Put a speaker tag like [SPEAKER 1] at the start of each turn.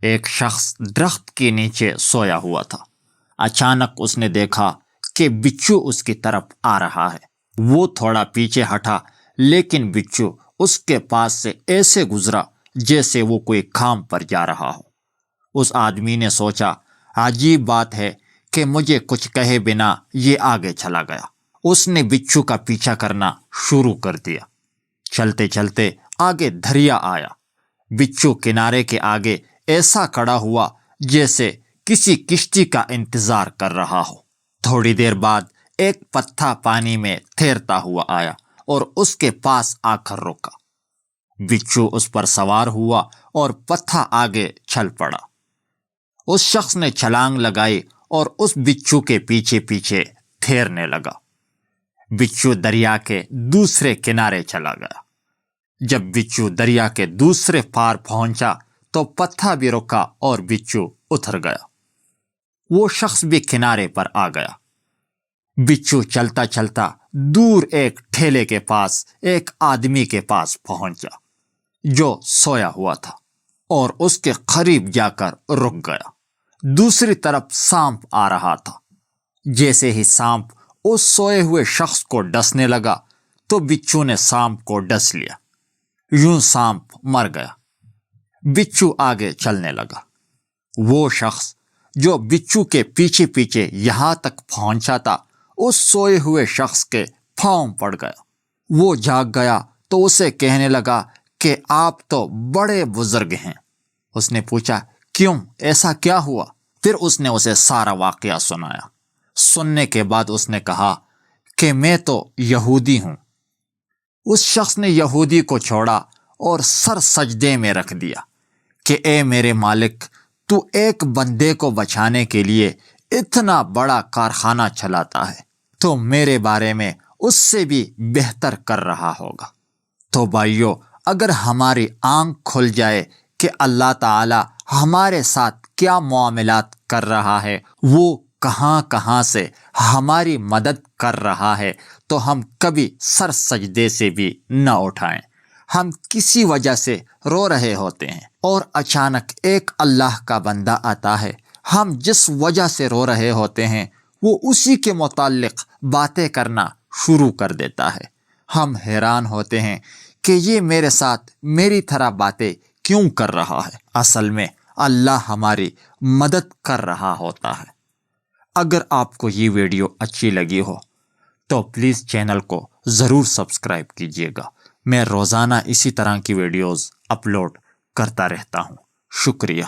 [SPEAKER 1] ایک شخص درخت کے نیچے سویا ہوا تھا۔ اچانک اس نے دیکھا کہ بچھو اس کی طرف آ رہا ہے۔ وہ تھوڑا پیچھے ہٹا، لیکن بچھو اس کے پاس سے ایسے گزرا جیسے وہ کوئی کام پر جا رہا ہو۔ اس آدمی نے سوچا، عجیب بات ہے کہ مجھے کچھ کہے بنا یہ آگے چلا گیا۔ اس نے بچھو کا پیچھا کرنا شروع کر دیا۔ چلتے چلتے آگے دریا آیا۔ بچھو کنارے کے آگے ایسا کھڑا ہوا جیسے کسی کشتی کا انتظار کر رہا ہو۔ تھوڑی دیر بعد ایک پتھا پانی میں تیرتا ہوا آیا اور اس کے پاس آ کر رکا۔ بچھو اس پر سوار ہوا اور پتھا آگے چل پڑا۔ اس شخص نے چھلانگ لگائی اور اس بچھو کے پیچھے پیچھے تیرنے لگا۔ بچھو دریا کے دوسرے کنارے چلا گیا۔ جب بچھو دریا کے دوسرے پار پہنچا تو پتھا بھی رکا اور بچھو اتر گیا۔ وہ شخص بھی کنارے پر آ گیا۔ بچھو چلتا چلتا دور ایک ٹھیلے کے پاس ایک آدمی کے پاس پہنچا جو سویا ہوا تھا اور اس کے قریب جا کر رک گیا۔ دوسری طرف سانپ آ رہا تھا۔ جیسے ہی سانپ اس سوئے ہوئے شخص کو ڈسنے لگا تو بچھو نے سانپ کو ڈس لیا۔ یوں سانپ مر گیا۔ بچھو آگے چلنے لگا۔ وہ شخص جو بچھو کے پیچھے پیچھے یہاں تک پہنچا تھا، اس سوئے ہوئے شخص کے پاؤں پڑ گیا۔ وہ جاگ گیا تو اسے کہنے لگا کہ آپ تو بڑے بزرگ ہیں۔ اس نے پوچھا، کیوں، ایسا کیا ہوا؟ پھر اس نے اسے سارا واقعہ سنایا۔ سننے کے بعد اس نے کہا کہ میں تو یہودی ہوں۔ اس شخص نے یہودی کو چھوڑا اور سر سجدے میں رکھ دیا کہ اے میرے مالک، تو ایک بندے کو بچانے کے لیے اتنا بڑا کارخانہ چلاتا ہے، تو میرے بارے میں اس سے بھی بہتر کر رہا ہوگا۔ تو بھائیو، اگر ہماری آنکھ کھل جائے کہ اللہ تعالی ہمارے ساتھ کیا معاملات کر رہا ہے، وہ کہاں کہاں سے ہماری مدد کر رہا ہے، تو ہم کبھی سر سجدے سے بھی نہ اٹھائیں۔ ہم کسی وجہ سے رو رہے ہوتے ہیں اور اچانک ایک اللہ کا بندہ آتا ہے۔ ہم جس وجہ سے رو رہے ہوتے ہیں وہ اسی کے متعلق باتیں کرنا شروع کر دیتا ہے۔ ہم حیران ہوتے ہیں کہ یہ میرے ساتھ میری طرح باتیں کیوں کر رہا ہے۔ اصل میں اللہ ہماری مدد کر رہا ہوتا ہے۔ اگر آپ کو یہ ویڈیو اچھی لگی ہو تو پلیز چینل کو ضرور سبسکرائب کیجیے گا۔ میں روزانہ اسی طرح کی ویڈیوز اپلوڈ کرتا رہتا ہوں۔ شکریہ۔